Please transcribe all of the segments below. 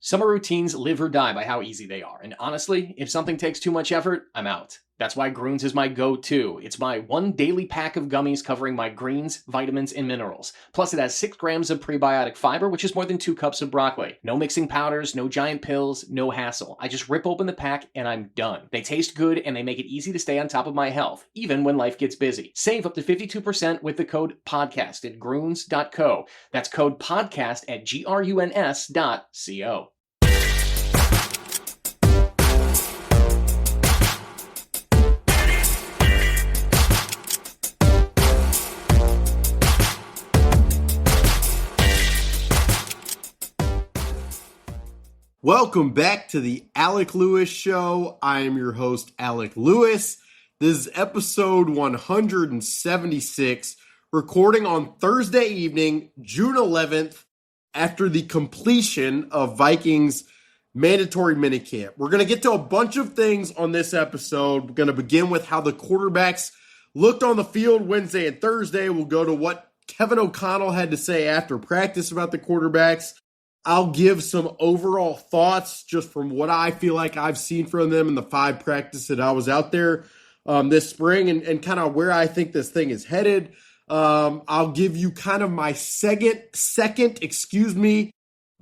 Summer routines live or die by how easy they are, and honestly, if something takes too much effort, I'm out. That's why Groons is my go-to. It's my one daily pack of gummies covering my greens, vitamins, and minerals. Plus, it has 6 grams of prebiotic fiber, which is more than 2 cups of broccoli. No mixing powders, no giant pills, no hassle. I just rip open the pack and I'm done. They taste good and they make it easy to stay on top of my health, even when life gets busy. Save up to 52% with the code PODCAST at Groons.co. That's code PODCAST at GRUNS.co. Welcome back to the Alec Lewis Show. I am your host, Alec Lewis. This is episode 176, recording on Thursday evening, June 11th, after the completion of Vikings mandatory minicamp. We're going to get to a bunch of things on this episode. We're going to begin with how the quarterbacks looked on the field Wednesday and Thursday. We'll go to what Kevin O'Connell had to say after practice about the quarterbacks. I'll give some overall thoughts just from what I feel like I've seen from them in the 5 practices that I was out there this spring and kind of where I think this thing is headed. I'll give you kind of my second,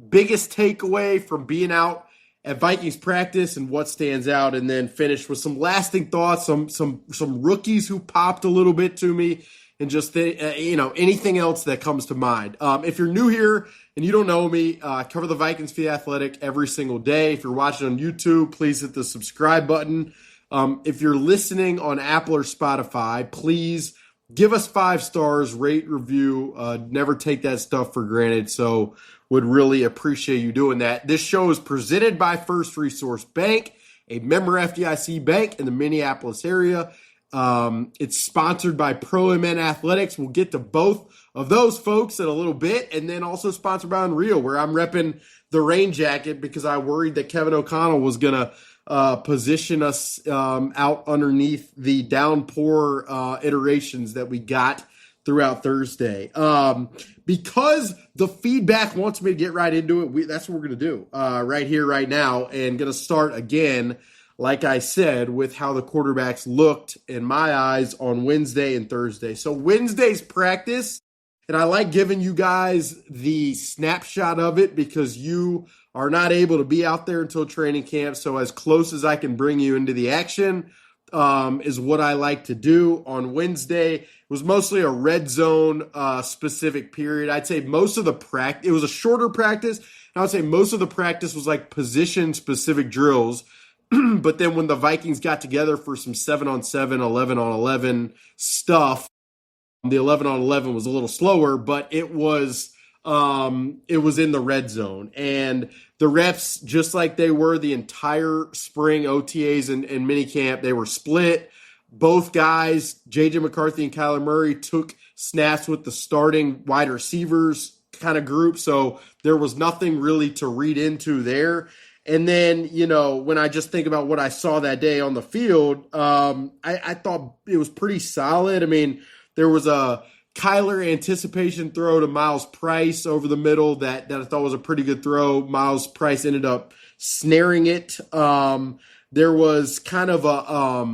biggest takeaway from being out at Vikings practice and what stands out, and then finish with some lasting thoughts, some rookies who popped a little bit to me, and just anything else that comes to mind. If you're new here and you don't know me, I cover the Vikings for The Athletic every single day. If you're watching on YouTube, please hit the subscribe button. If you're listening on Apple or Spotify, please give us 5 stars, rate, review. Never take that stuff for granted, so would really appreciate you doing that. This show is presented by First Resource Bank, a member FDIC bank in the Minneapolis area. It's sponsored by Pro MN Athletics. We'll get to both of those folks in a little bit, and then also sponsored by Unreal, where I'm repping the rain jacket because I worried that Kevin O'Connell was going to position us out underneath the downpour iterations that we got throughout Thursday. Because the feedback wants me to get right into it, that's what we're going to do right here, right now, and going to start again, like I said, with how the quarterbacks looked, in my eyes, on Wednesday and Thursday. So Wednesday's practice, and I like giving you guys the snapshot of it because you are not able to be out there until training camp. So as close as I can bring you into the action is what I like to do on Wednesday. It was mostly a red zone specific period. I'd say most of the practice, it was a shorter practice. And I would say most of the practice was like position specific drills. But then when the Vikings got together for some 7-on-7, 11-on-11 stuff, the 11-on-11 was a little slower, but it was in the red zone. And the reps, just like they were the entire spring OTAs and minicamp, they were split. Both guys, J.J. McCarthy and Kyler Murray, took snaps with the starting wide receivers kind of group. So there was nothing really to read into there. And then, when I just think about what I saw that day on the field, I thought it was pretty solid. I mean, there was a Kyler anticipation throw to Miles Price over the middle that I thought was a pretty good throw. Miles Price ended up snaring it. There was kind of a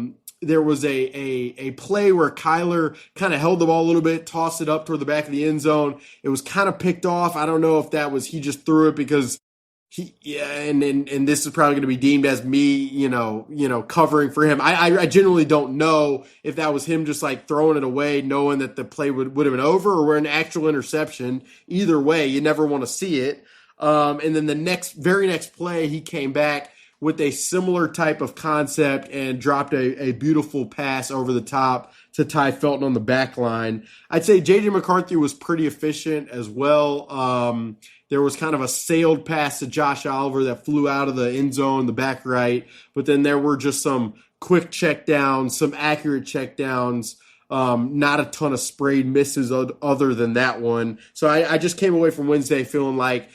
play where Kyler kind of held the ball a little bit, tossed it up toward the back of the end zone. It was kind of picked off. I don't know if that was he just threw it because and this is probably going to be deemed as me, covering for him. I genuinely don't know if that was him just like throwing it away, knowing that the play would have been over, or an actual interception. Either way, you never want to see it. And then the very next play, he came back with a similar type of concept and dropped a beautiful pass over the top to Ty Felton on the back line. I'd say J.J. McCarthy was pretty efficient as well. There was kind of a sailed pass to Josh Oliver that flew out of the end zone, the back right. But then there were just some quick check downs, some accurate check downs, not a ton of sprayed misses other than that one. So I just came away from Wednesday feeling like,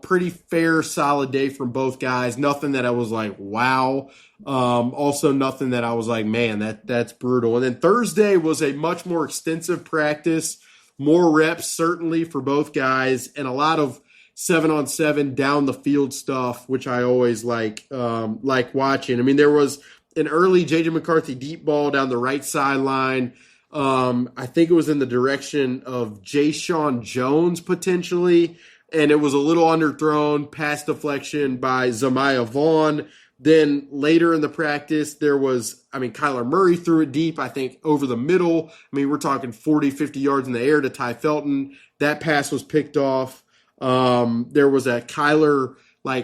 pretty fair, solid day from both guys. Nothing that I was like, wow. Also nothing that I was like, man, that's brutal. And then Thursday was a much more extensive practice, more reps certainly for both guys, and a lot of 7-on-7 down the field stuff, which I always like watching. I mean, there was an early J.J. McCarthy deep ball down the right sideline. I think it was in the direction of Ja'Shawn Jones potentially, and it was a little underthrown, pass deflection by Zamiah Vaughn. Then later in the practice, Kyler Murray threw it deep, I think, over the middle. I mean, we're talking 40, 50 yards in the air to Ty Felton. That pass was picked off. There was a Kyler,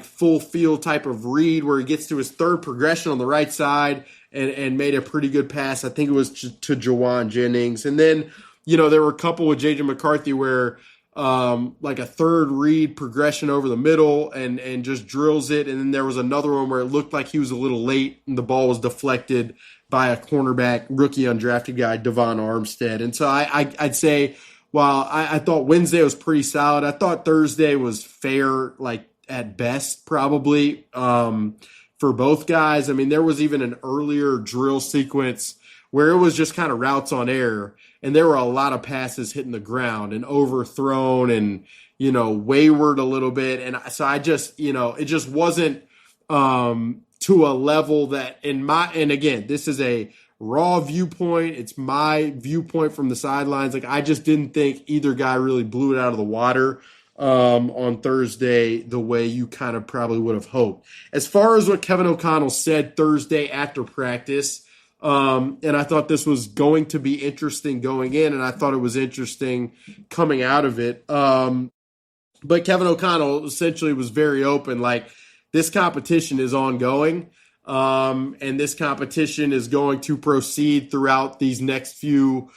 full field type of read where he gets to his third progression on the right side and made a pretty good pass. I think it was to Jawan Jennings. And then, there were a couple with J.J. McCarthy where a third read progression over the middle and just drills it. And then there was another one where it looked like he was a little late and the ball was deflected by a cornerback, rookie undrafted guy, Devon Armstead. And so I'd say, while I thought Wednesday was pretty solid, I thought Thursday was fair, at best, probably, for both guys. I mean, there was even an earlier drill sequence where it was just kind of routes on air, and there were a lot of passes hitting the ground and overthrown and, wayward a little bit. And so I just, it just wasn't to a level that and again, this is a raw viewpoint. It's my viewpoint from the sidelines. I just didn't think either guy really blew it out of the water on Thursday the way you kind of probably would have hoped. As far as what Kevin O'Connell said Thursday after practice, and I thought this was going to be interesting going in, and I thought it was interesting coming out of it. But Kevin O'Connell essentially was very open, this competition is ongoing. And this competition is going to proceed throughout these next few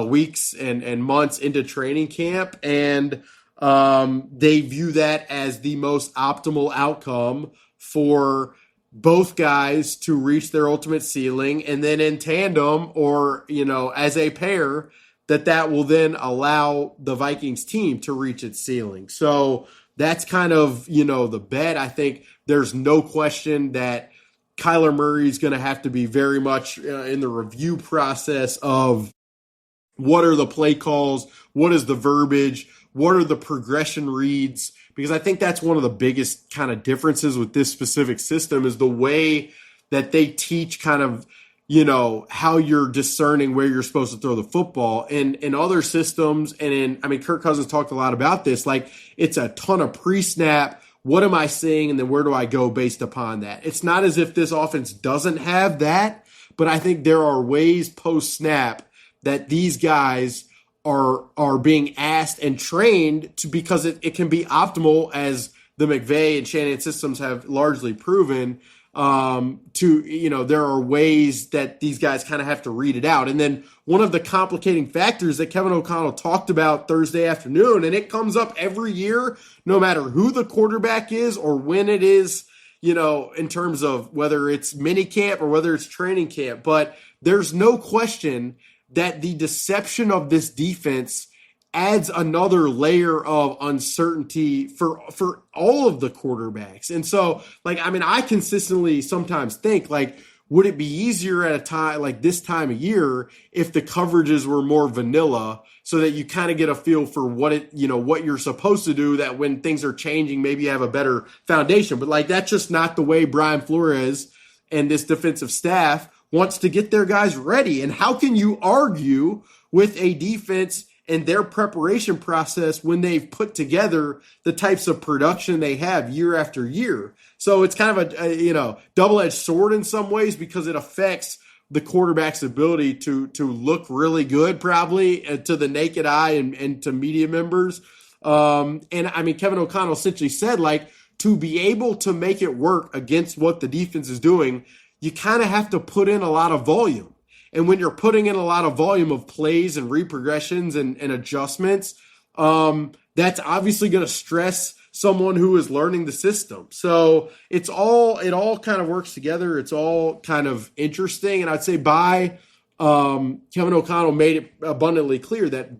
weeks and months into training camp. And they view that as the most optimal outcome for both guys to reach their ultimate ceiling. And then in tandem or, as a pair, that will then allow the Vikings team to reach its ceiling. So that's kind of, the bet. I think there's no question that Kyler Murray is going to have to be very much in the review process of what are the play calls, what is the verbiage, what are the progression reads, because I think that's one of the biggest kind of differences with this specific system is the way that they teach kind of, how you're discerning where you're supposed to throw the football. In other systems, Kirk Cousins talked a lot about this, it's a ton of pre-snap. What am I seeing, and then where do I go based upon that? It's not as if this offense doesn't have that, but I think there are ways post-snap that these guys are being asked and trained to, because it can be optimal, as the McVay and Shanahan systems have largely proven, there are ways that these guys kind of have to read it out. And then one of the complicating factors that Kevin O'Connell talked about Thursday afternoon, and it comes up every year, no matter who the quarterback is or when it is, in terms of whether it's minicamp or whether it's training camp, but there's no question that the deception of this defense adds another layer of uncertainty for all of the quarterbacks. And so, I consistently sometimes think, would it be easier at a time like this time of year if the coverages were more vanilla so that you kind of get a feel for what you're supposed to do, that when things are changing, maybe you have a better foundation. But that's just not the way Brian Flores and this defensive staff wants to get their guys ready. And how can you argue with a defense and their preparation process when they've put together the types of production they have year after year? So it's kind of a double-edged sword in some ways, because it affects the quarterback's ability to look really good, probably to the naked eye and to media members. Kevin O'Connell essentially said, to be able to make it work against what the defense is doing, you kind of have to put in a lot of volume. And when you're putting in a lot of volume of plays and reprogressions and adjustments, that's obviously going to stress someone who is learning the system. So it all kind of works together. It's all kind of interesting. And I'd say Kevin O'Connell made it abundantly clear that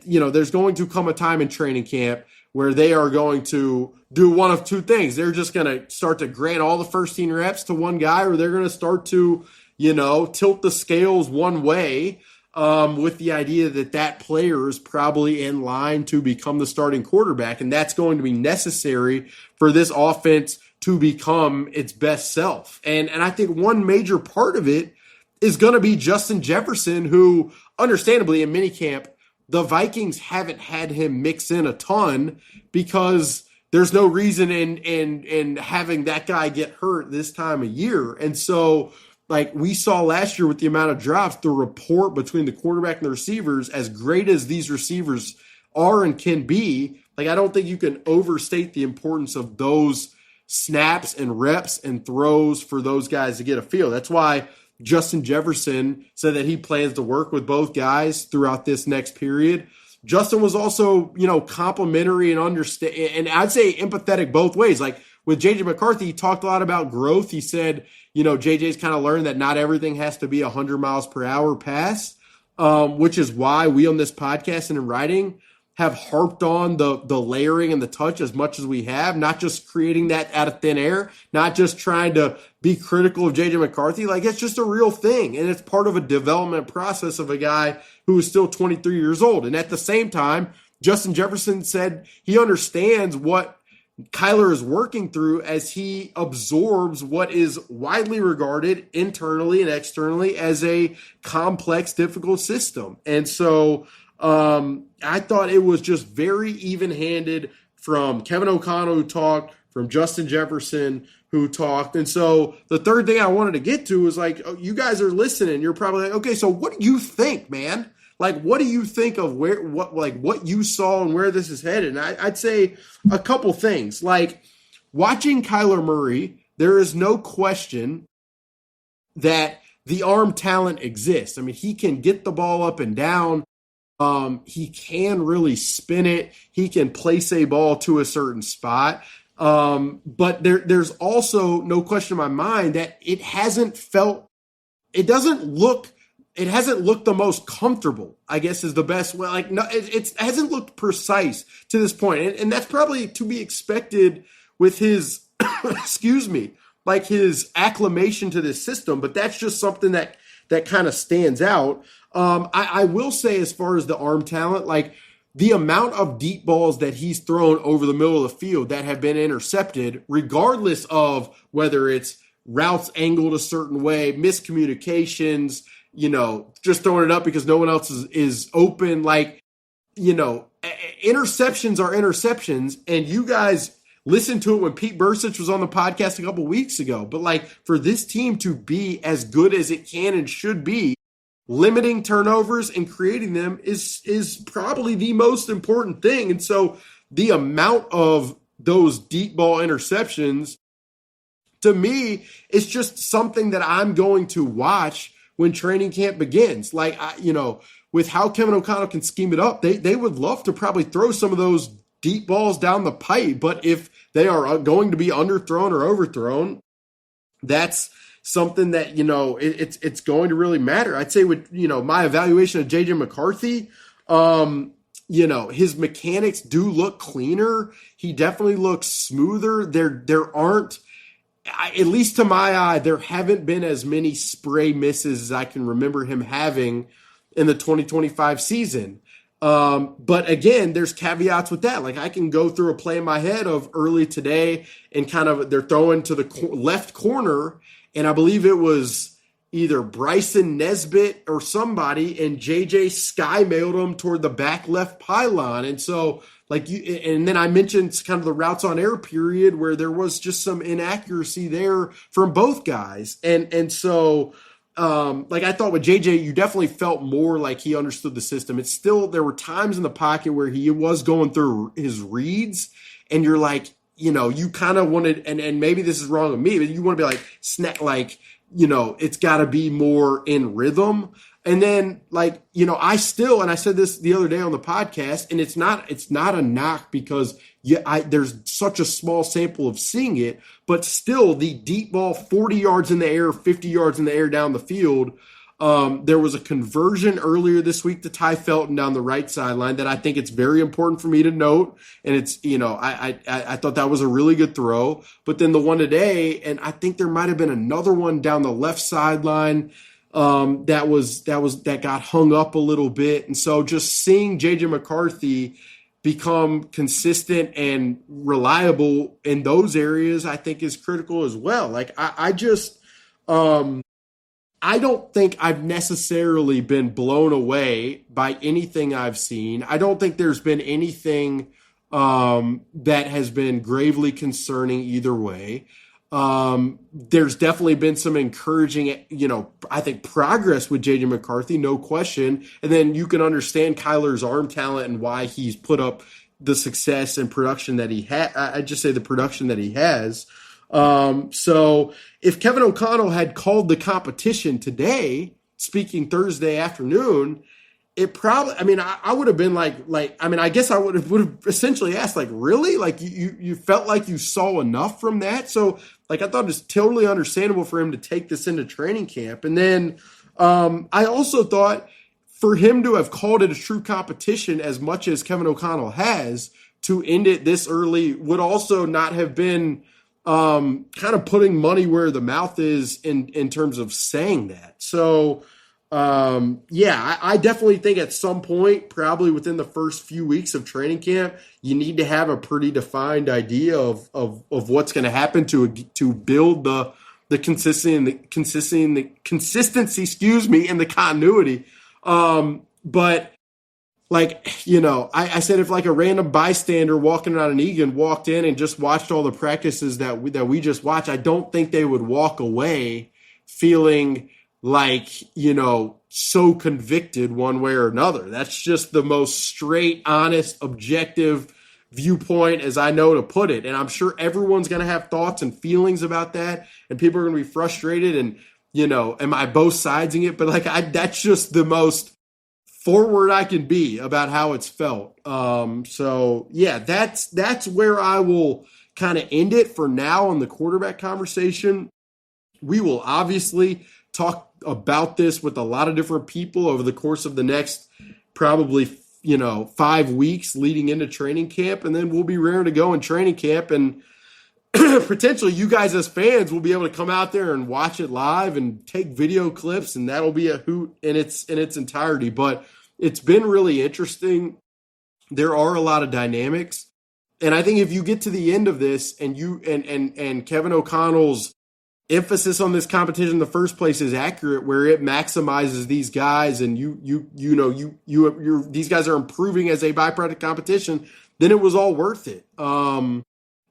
there's going to come a time in training camp where they are going to do one of two things. They're just going to start to grant all the first team reps to one guy, or they're going to start to, tilt the scales one way. with the idea that that player is probably in line to become the starting quarterback, and that's going to be necessary for this offense to become its best self. And I think one major part of it is going to be Justin Jefferson, who, understandably, in minicamp, the Vikings haven't had him mix in a ton because there's no reason in having that guy get hurt this time of year. And so, like we saw last year with the amount of drops, the rapport between the quarterback and the receivers, as great as these receivers are and can be, like I don't think you can overstate the importance of those snaps and reps and throws for those guys to get a feel. That's why Justin Jefferson said that he plans to work with both guys throughout this next period. Justin was also, complimentary and and I'd say empathetic both ways. Like with J.J. McCarthy, he talked a lot about growth. He said, J.J.'s kind of learned that not everything has to be 100 miles per hour pass, which is why we on this podcast and in writing have harped on the layering and the touch as much as we have, not just creating that out of thin air, not just trying to be critical of J.J. McCarthy. Like, it's just a real thing, and it's part of a development process of a guy who is still 23 years old. And at the same time, Justin Jefferson said he understands what Kyler is working through as he absorbs what is widely regarded internally and externally as a complex, difficult system. And so I thought it was just very even-handed from Kevin O'Connell, who talked, from Justin Jefferson, who talked. And so the third thing I wanted to get to is like, you guys are listening. You're probably like, okay, so what do you think, man? Like, what do you think of what you saw and where this is headed? And I'd say a couple things. Like, watching Kyler Murray, there is no question that the arm talent exists. I mean, he can get the ball up and down. He can really spin it. He can place a ball to a certain spot. But there's also no question in my mind that it hasn't looked the most comfortable, I guess is the best way. Like, no, it hasn't looked precise to this point. And that's probably to be expected with his, like his acclimation to this system. But that's just something that kind of stands out. I will say, as far as the arm talent, like the amount of deep balls that he's thrown over the middle of the field that have been intercepted, regardless of whether it's routes angled a certain way, miscommunications, just throwing it up because no one else is open. Like, interceptions are interceptions, and you guys listened to it when Pete Bursich was on the podcast a couple weeks ago. But like, for this team to be as good as it can and should be, limiting turnovers and creating them is probably the most important thing. And so the amount of those deep ball interceptions, to me, is just something that I'm going to watch when training camp begins. Like, with how Kevin O'Connell can scheme it up, they would love to probably throw some of those deep balls down the pipe. But if they are going to be underthrown or overthrown, that's something that, it's going to really matter. I'd say with, my evaluation of J.J. McCarthy, his mechanics do look cleaner. He definitely looks smoother. There aren't, at least to my eye, there haven't been as many spray misses as I can remember him having in the 2025 season. But again, there's caveats with that. Like, I can go through a play in my head of early today and kind of they're throwing to the left corner, and I believe it was either Bryson Nesbitt or somebody, and JJ sky-mailed him toward the back left pylon. And so, and then I mentioned kind of the routes on air period where there was just some inaccuracy there from both guys. And so, I thought with JJ, you definitely felt more like he understood the system. It's still, there were times in the pocket where he was going through his reads, and you're like, you kind of wanted, and maybe this is wrong of me, but you want to be like, it's got to be more in rhythm. And then, I still, and I said this the other day on the podcast, and it's not a knock because there's such a small sample of seeing it, but still the deep ball, 40 yards in the air, 50 yards in the air down the field. There was a conversion earlier this week to Ty Felton down the right sideline that I think it's very important for me to note. And it's, I thought that was a really good throw. But then the one today, and I think there might have been another one down the left sideline. that got hung up a little bit. And so just seeing J.J. McCarthy become consistent and reliable in those areas, I think is critical as well. Like I don't think I've necessarily been blown away by anything I've seen. I don't think there's been anything that has been gravely concerning either way. There's definitely been some encouraging, I think progress with J.J. McCarthy, no question. And then you can understand Kyler's arm talent and why he's put up the success and production that he had. I just say the production that he has. So if Kevin O'Connell had called the competition today, speaking Thursday afternoon, it probably, I would have been I guess I would have essentially asked, like, really? Like you felt like you saw enough from that? So I thought it was totally understandable for him to take this into training camp. And then, I also thought for him to have called it a true competition as much as Kevin O'Connell has to end it this early would also not have been, kind of putting money where the mouth is in terms of saying that. So, I definitely think at some point, probably within the first few weeks of training camp, you need to have a pretty defined idea of what's going to happen to build the consistency and the consistency, and the continuity. But I said if like a random bystander walking around an Egan walked in and just watched all the practices that we just watched, I don't think they would walk away feeling like, so convicted one way or another. That's just the most straight, honest, objective viewpoint as I know to put it. And I'm sure everyone's going to have thoughts and feelings about that. And people are going to be frustrated and, am I both sidesing it? But that's just the most forward I can be about how it's felt. That's where I will kind of end it for now on the quarterback conversation. We will obviously talk about this with a lot of different people over the course of the next probably 5 weeks leading into training camp, and then we'll be raring to go in training camp, and potentially you guys as fans will be able to come out there and watch it live and take video clips, and that'll be a hoot in its entirety. But it's been really interesting. There are a lot of dynamics, and I think if you get to the end of this and you and Kevin O'Connell's emphasis on this competition in the first place is accurate, where it maximizes these guys and these guys are improving as a byproduct competition, then it was all worth it.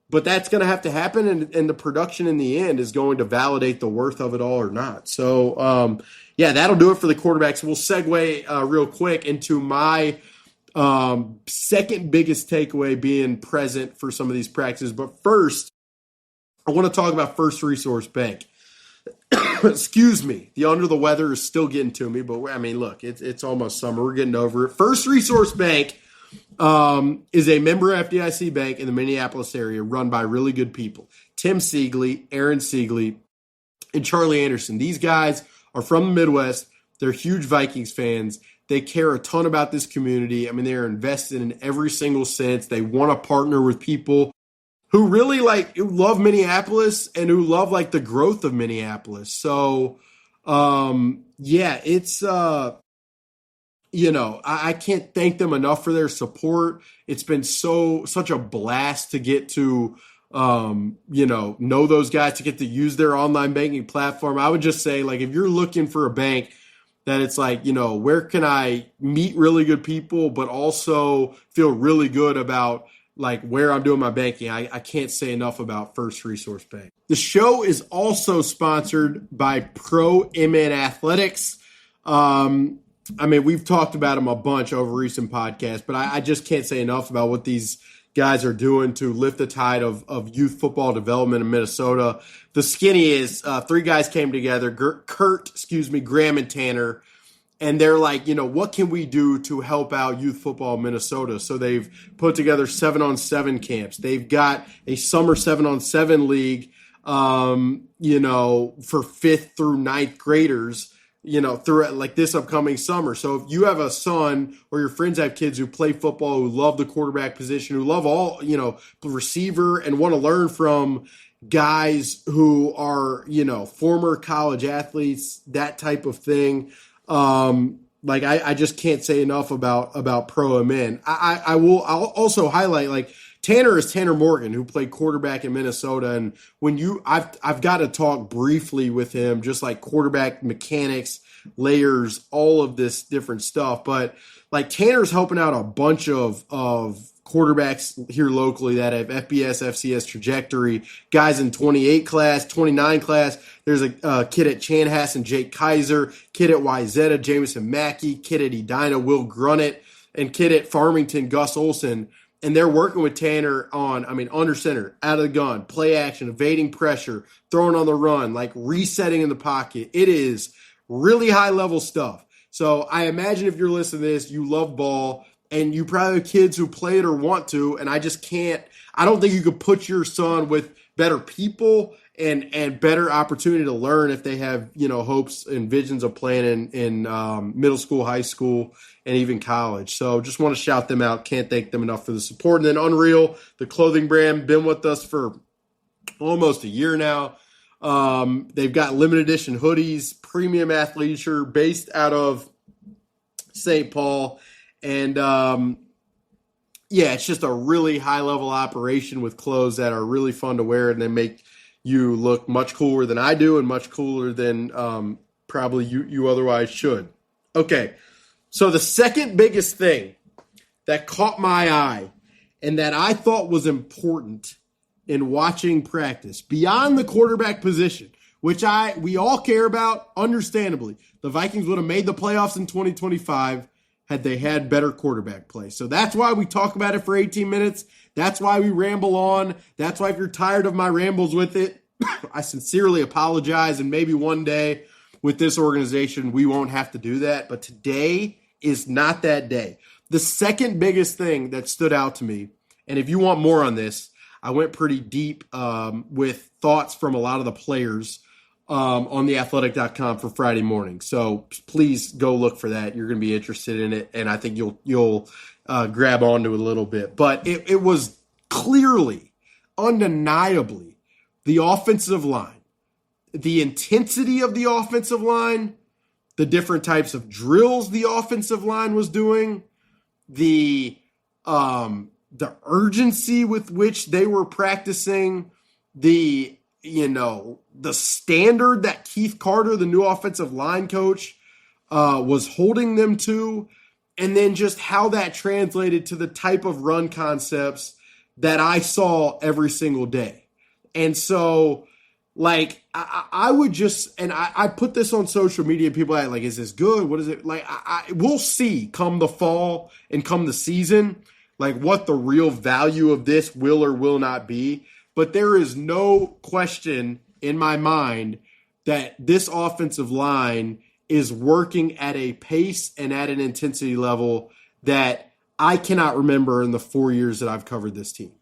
But that's going to have to happen, and the production in the end is going to validate the worth of it all or not. So, that'll do it for the quarterbacks. We'll segue real quick into my second biggest takeaway being present for some of these practices. But first, I want to talk about First Resource Bank. Excuse me. The under the weather is still getting to me, but look, it's almost summer. We're getting over it. First Resource Bank is a member FDIC bank in the Minneapolis area run by really good people. Tim Siegley, Aaron Siegley, and Charlie Anderson. These guys are from the Midwest. They're huge Vikings fans. They care a ton about this community. They're invested in every single sense. They want to partner with people who really who love Minneapolis and who love the growth of Minneapolis. So, it's, I can't thank them enough for their support. It's been such a blast to get to, know those guys, to get to use their online banking platform. I would just say, if you're looking for a bank that it's where can I meet really good people, but also feel really good about where I'm doing my banking, I can't say enough about First Resource Bank. The show is also sponsored by Pro MN Athletics. We've talked about them a bunch over recent podcasts, but I just can't say enough about what these guys are doing to lift the tide of youth football development in Minnesota. The skinny is three guys came together, Graham and Tanner, and they're what can we do to help out youth football in Minnesota? So they've put together 7-on-7 camps. They've got a summer 7-on-7 league, for 5th through 9th graders, through this upcoming summer. So if you have a son or your friends have kids who play football, who love the quarterback position, who love all, receiver and want to learn from guys who are, former college athletes, that type of thing. I just can't say enough about Pro and Men. I'll also highlight, like, Tanner is Tanner Morgan, who played quarterback in Minnesota. And I've got to talk briefly with him, just like quarterback mechanics, layers, all of this different stuff. But like, Tanner's helping out a bunch of quarterbacks here locally that have FBS, FCS trajectory, guys in 28 class, 29 class. There's a kid at Chanhassen, Jake Kaiser, kid at Wyzetta, Jameson Mackey, kid at Edina, Will Grunnett, and kid at Farmington, Gus Olson. And they're working with Tanner on, under center, out of the gun, play action, evading pressure, throwing on the run, like resetting in the pocket. It is really high-level stuff. So I imagine if you're listening to this, you love ball, and you probably have kids who play it or want to, and I don't think you could put your son with better people and better opportunity to learn if they have, hopes and visions of playing in middle school, high school, and even college. So just want to shout them out. Can't thank them enough for the support. And then Unreal, the clothing brand, been with us for almost a year now. They've got limited edition hoodies, premium athleisure, based out of St. Paul. And, it's just a really high-level operation with clothes that are really fun to wear, and they make you look much cooler than I do and much cooler than probably you otherwise should. Okay, so the second biggest thing that caught my eye and that I thought was important in watching practice, beyond the quarterback position, which we all care about, understandably. The Vikings would have made the playoffs in 2025 had they had better quarterback play. So that's why we talk about it for 18 minutes. That's why we ramble on. That's why if you're tired of my rambles with it, I sincerely apologize. And maybe one day with this organization, we won't have to do that. But today is not that day. The second biggest thing that stood out to me, and if you want more on this, I went pretty deep with thoughts from a lot of the players on theathletic.com for Friday morning. So please go look for that. You're going to be interested in it, and I think you'll grab onto it a little bit. But it was clearly, undeniably, the offensive line, the intensity of the offensive line, the different types of drills the offensive line was doing, the urgency with which they were practicing, the standard that Keith Carter, the new offensive line coach, was holding them to, and then just how that translated to the type of run concepts that I saw every single day. And so, like, I would just, and I put this on social media, people are like, is this good? What is it? Like, we'll see come the fall and come the season, like, what the real value of this will or will not be. But there is no question in my mind that this offensive line is working at a pace and at an intensity level that I cannot remember in the 4 years that I've covered this team.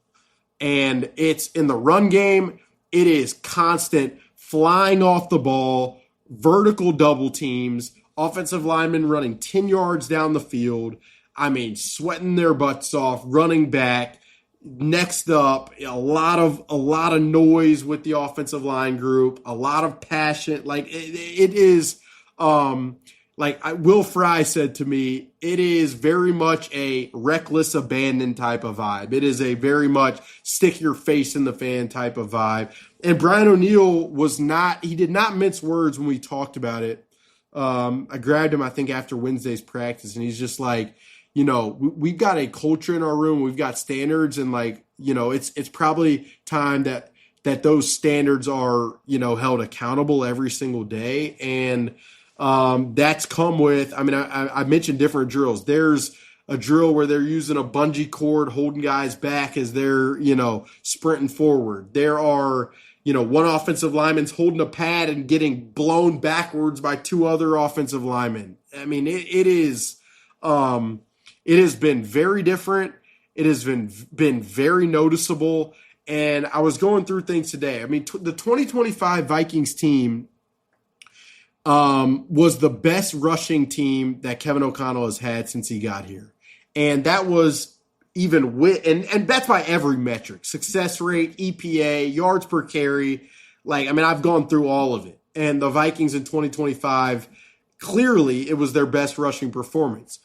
And it's in the run game. It is constant flying off the ball, vertical double teams, offensive linemen running 10 yards down the field. Sweating their butts off, running back. Next up, a lot of noise with the offensive line group, a lot of passion. Like it is, Will Fry said to me, it is very much a reckless abandon type of vibe. It is a very much stick your face in the fan type of vibe. And Brian O'Neill he did not mince words when we talked about it. I grabbed him, I think, after Wednesday's practice, and he's just like, we've got a culture in our room. We've got standards, and it's probably time that those standards are, held accountable every single day. And that's come with, I mentioned different drills. There's a drill where they're using a bungee cord, holding guys back as they're, sprinting forward. There are, one offensive lineman's holding a pad and getting blown backwards by two other offensive linemen. It has been very different. It has been very noticeable. And I was going through things today. The 2025 Vikings team was the best rushing team that Kevin O'Connell has had since he got here. And that was even with, and that's by every metric, success rate, EPA, yards per carry. Like, I mean, I've gone through all of it. And the Vikings in 2025, clearly it was their best rushing performance.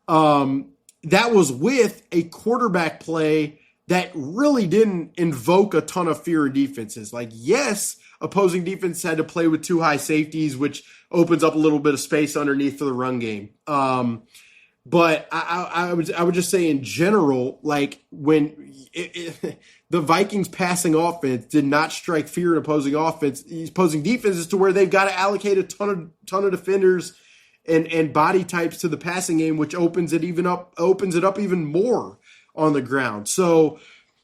That was with a quarterback play that really didn't invoke a ton of fear in defenses. Like, yes, opposing defense had to play with 2 high safeties, which opens up a little bit of space underneath for the run game. But I would just say in general, like when the Vikings passing offense did not strike fear in opposing defenses to where they've got to allocate a ton of defenders and body types to the passing game, which opens it up even more on the ground. So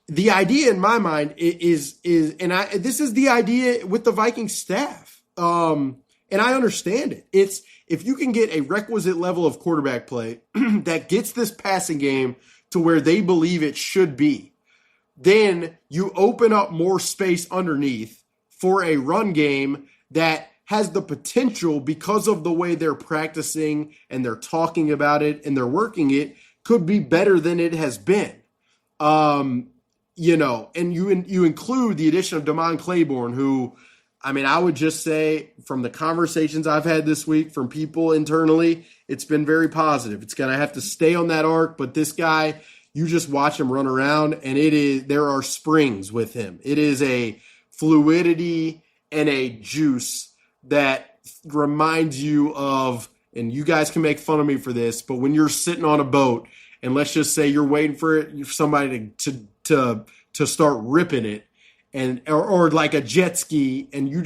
the idea in my mind is this is the idea with the Vikings staff. And I understand it. It's if you can get a requisite level of quarterback play that gets this passing game to where they believe it should be, then you open up more space underneath for a run game that has the potential, because of the way they're practicing and they're talking about it and they're working it, could be better than it has been. And you include the addition of Damon Claiborne, who, I mean, I would just say from the conversations I've had this week from people internally, it's been very positive. It's going to have to stay on that arc, but this guy, you just watch him run around and there are springs with him. It is a fluidity and a juice that reminds you of, and you guys can make fun of me for this, but when you're sitting on a boat and let's just say you're waiting for somebody to start ripping it, and or like a jet ski, and you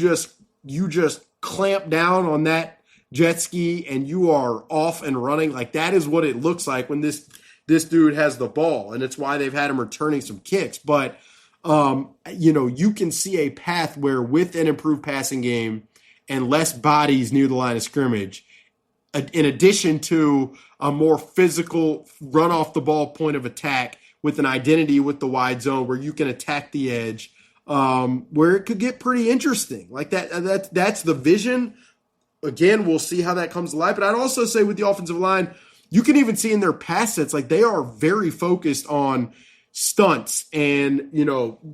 just clamp down on that jet ski and you are off and running. Like, that is what it looks like when this dude has the ball, and it's why they've had him returning some kicks. But you can see a path where with an improved passing game and less bodies near the line of scrimmage, in addition to a more physical run off the ball point of attack with an identity with the wide zone where you can attack the edge, where it could get pretty interesting. Like that's the vision. Again, we'll see how that comes to life. But I'd also say with the offensive line, you can even see in their pass sets, like they are very focused on stunts and,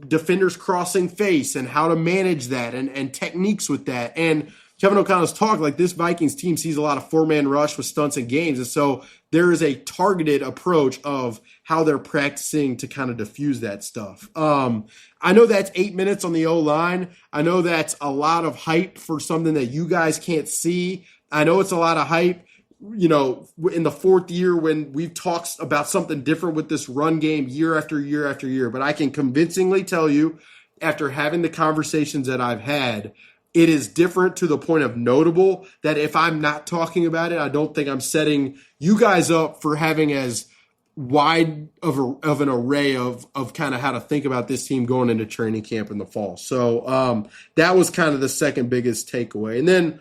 defenders crossing face and how to manage that and techniques with that. And Kevin O'Connell's talked, like, this Vikings team sees a lot of 4-man rush with stunts and games. And so there is a targeted approach of how they're practicing to kind of diffuse that stuff. I know that's 8 minutes on the O-line. I know that's a lot of hype for something that you guys can't see. I know it's a lot of hype, in the 4th year when we've talked about something different with this run game year after year after year. But I can convincingly tell you, after having the conversations that I've had, it is different to the point of notable that if I'm not talking about it, I don't think I'm setting you guys up for having as wide of an array of kind of how to think about this team going into training camp in the fall. So that was kind of the second biggest takeaway. And then,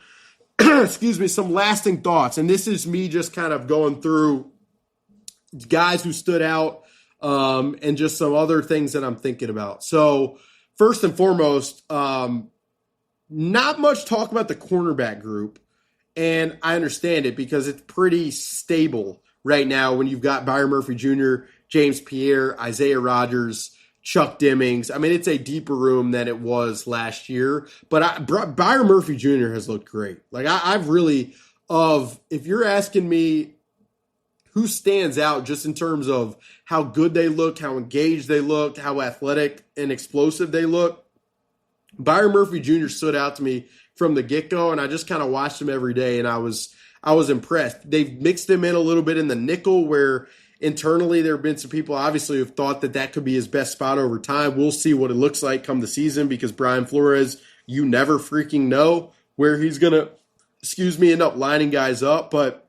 excuse me, some lasting thoughts. And this is me just kind of going through guys who stood out and just some other things that I'm thinking about. So first and foremost, not much talk about the cornerback group, and I understand it because it's pretty stable right now when you've got Byron Murphy Jr., James Pierre, Isaiah Rodgers, Chuck Demmings. I mean, it's a deeper room than it was last year, but Byron Murphy Jr. has looked great. Like, I've really, if you're asking me who stands out just in terms of how good they look, how engaged they look, how athletic and explosive they look, Byron Murphy Jr. stood out to me from the get-go, and I just kind of watched him every day, and I was impressed. They've mixed him in a little bit in the nickel, where internally there have been some people obviously who've thought that could be his best spot over time. We'll see what it looks like come the season, because Brian Flores, you never freaking know where he's going to, end up lining guys up. But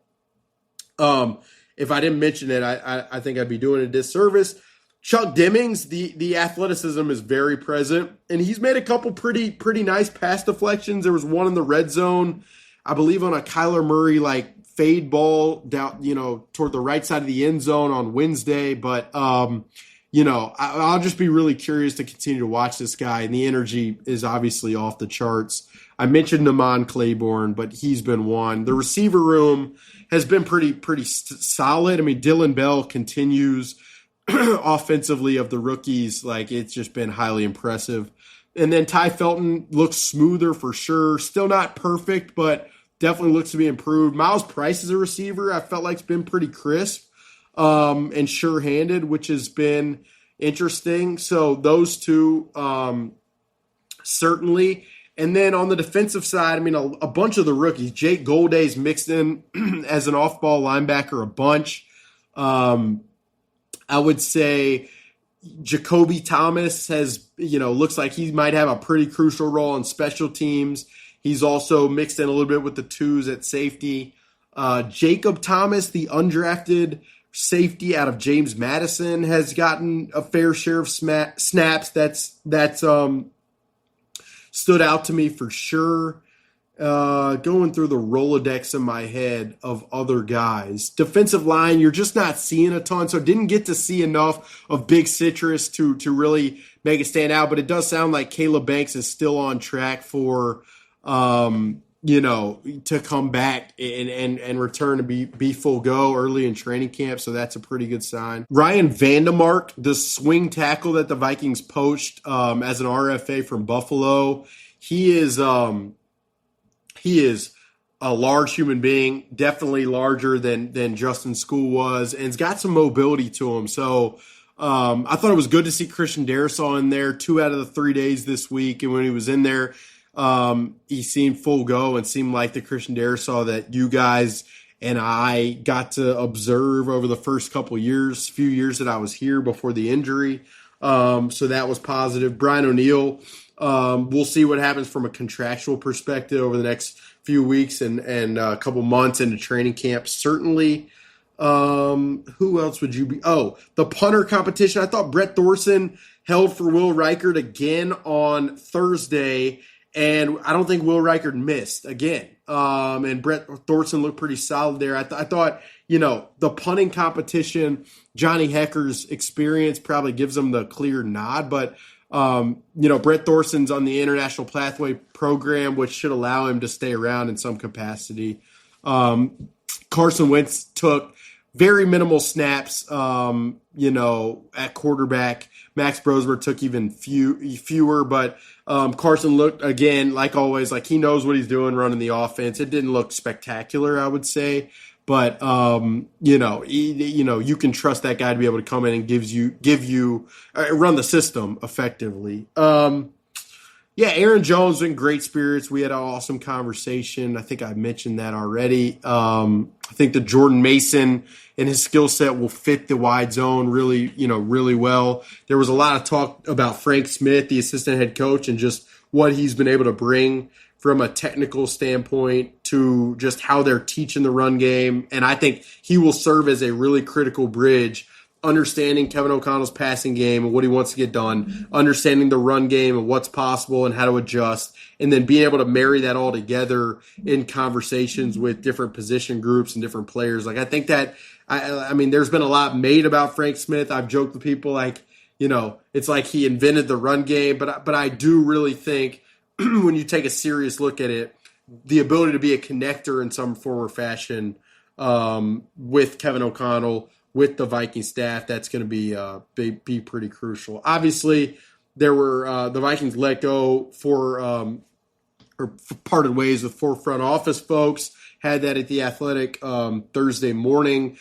if I didn't mention it, I think I'd be doing a disservice. Chuck Demmings, the athleticism is very present, and he's made a couple pretty nice pass deflections. There was one in the red zone, I believe, on a Kyler Murray fade ball down, toward the right side of the end zone on Wednesday. But I'll just be really curious to continue to watch this guy, and the energy is obviously off the charts. I mentioned Damon Claiborne, but he's been one. The receiver room has been pretty solid. I mean, Dylan Bell continues. offensively of the rookies, like it's just been highly impressive. And then Ty Felton looks smoother for sure. Still not perfect, but definitely looks to be improved. Miles Price as a receiver, I felt like it's been pretty crisp and sure-handed, which has been interesting. So those two certainly. And then on the defensive side, I mean, a bunch of the rookies. Jake Golday's mixed in as an off-ball linebacker a bunch. I would say Jacoby Thomas has, looks like he might have a pretty crucial role in special teams. He's also mixed in a little bit with the twos at safety. Jacob Thomas, the undrafted safety out of James Madison, has gotten a fair share of snaps. That's stood out to me for sure. Going through the Rolodex in my head of other guys. Defensive line, you're just not seeing a ton, so didn't get to see enough of Big Citrus to really make it stand out, but it does sound like Caleb Banks is still on track for, to come back and return to be full go early in training camp, so that's a pretty good sign. Ryan Vandemark, the swing tackle that the Vikings poached as an RFA from Buffalo, he is a large human being, definitely larger than Justin School was, and he's got some mobility to him. So I thought it was good to see Christian Darrisaw in there 2 out of the 3 days this week. And when he was in there, he seemed full go and seemed like the Christian Darrisaw that you guys and I got to observe over the first few years that I was here before the injury. So that was positive. Brian O'Neill, we'll see what happens from a contractual perspective over the next few weeks and a couple months into training camp. Certainly. Who else would you be? Oh, the punter competition. I thought Brett Thorson held for Will Reichard again on Thursday, and I don't think Will Reichard missed again. And Brett Thorson looked pretty solid there. I thought, the punting competition, Johnny Hecker's experience probably gives him the clear nod, but Brett Thorson's on the International Pathway Program, which should allow him to stay around in some capacity. Carson Wentz took very minimal snaps, at quarterback. Max Brosmer took even fewer, but Carson looked, again, like always, like he knows what he's doing running the offense. It didn't look spectacular, I would say. But you can trust that guy to be able to come in and give you run the system effectively. Aaron Jones in great spirits. We had an awesome conversation. I think I mentioned that already. I think the Jordan Mason and his skill set will fit the wide zone really well. There was a lot of talk about Frank Smith, the assistant head coach, and just what he's been able to bring from a technical standpoint to just how they're teaching the run game. And I think he will serve as a really critical bridge, understanding Kevin O'Connell's passing game and what he wants to get done, understanding the run game and what's possible and how to adjust, and then being able to marry that all together in conversations with different position groups and different players. Like, I think that, I mean, there's been a lot made about Frank Smith. I've joked with people like, it's like he invented the run game, but I do really think when you take a serious look at it, the ability to be a connector in some form or fashion with Kevin O'Connell, with the Viking staff, that's going to be pretty crucial. Obviously, there were the Vikings let go or parted ways with 4 front office folks. Had that at the Athletic Thursday morning.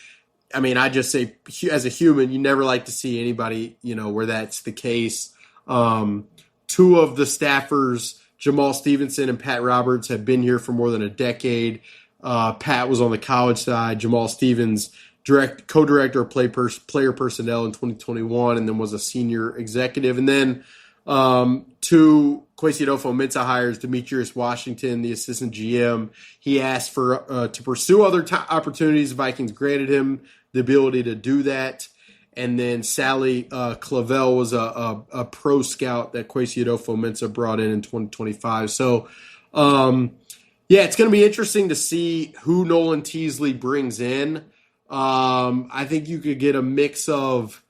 I mean, I just say, as a human, you never like to see anybody, where that's the case. 2 of the staffers, Jamal Stevenson and Pat Roberts, have been here for more than a decade. Pat was on the college side. Jamal Stevens, co-director of player personnel in 2021, and then was a senior executive. And then 2 Kwesi Adofo-Mensah hires, Demetrius Washington, the assistant GM. He asked for to pursue other opportunities. The Vikings granted him the ability to do that. And then Sally Clavel was a pro scout that Kwesi Adofo-Mensah brought in 2025. So, it's going to be interesting to see who Nolan Teasley brings in. I think you could get a mix of,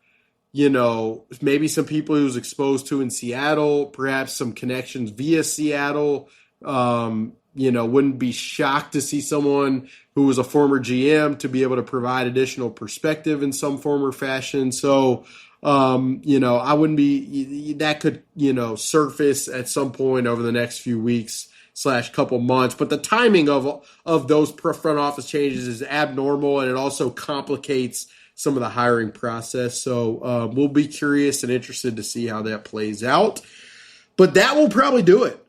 maybe some people he was exposed to in Seattle, perhaps some connections via Seattle. Wouldn't be shocked to see someone who was a former GM, to be able to provide additional perspective in some form or fashion. So, I wouldn't be, that could, surface at some point over the next few weeks / couple months. But the timing of those front office changes is abnormal, and it also complicates some of the hiring process. So we'll be curious and interested to see how that plays out. But that will probably do it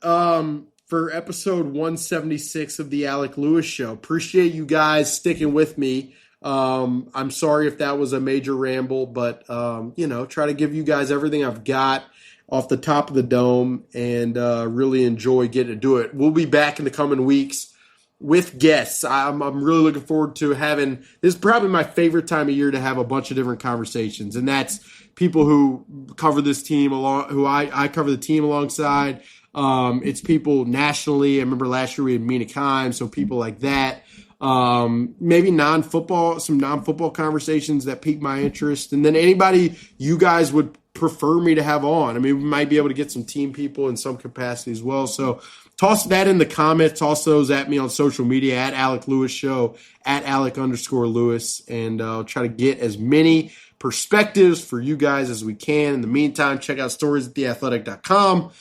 for episode 176 of the Alec Lewis Show. Appreciate you guys sticking with me. I'm sorry if that was a major ramble, but, try to give you guys everything I've got off the top of the dome, and really enjoy getting to do it. We'll be back in the coming weeks with guests. I'm really looking forward to having, this is probably my favorite time of year to have a bunch of different conversations, and that's people who cover this team who I cover the team alongside. It's people nationally. I remember last year we had minicamp, so people like that. Maybe some non-football conversations that pique my interest. And then anybody you guys would prefer me to have on. I mean, we might be able to get some team people in some capacity as well. So toss that in the comments. Toss those at me on social media at Alec Lewis Show, at Alec_Lewis. And I'll try to get as many perspectives for you guys as we can. In the meantime, check out storiesattheathletic.com.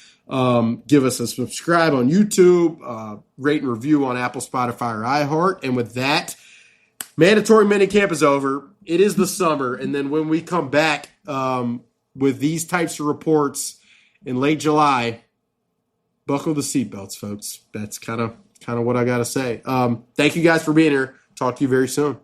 Give us a subscribe on YouTube, rate and review on Apple, Spotify, or iHeart. And with that, mandatory minicamp is over. It is the summer. And then when we come back with these types of reports in late July, buckle the seatbelts, folks. That's kind of what I got to say. Thank you guys for being here. Talk to you very soon.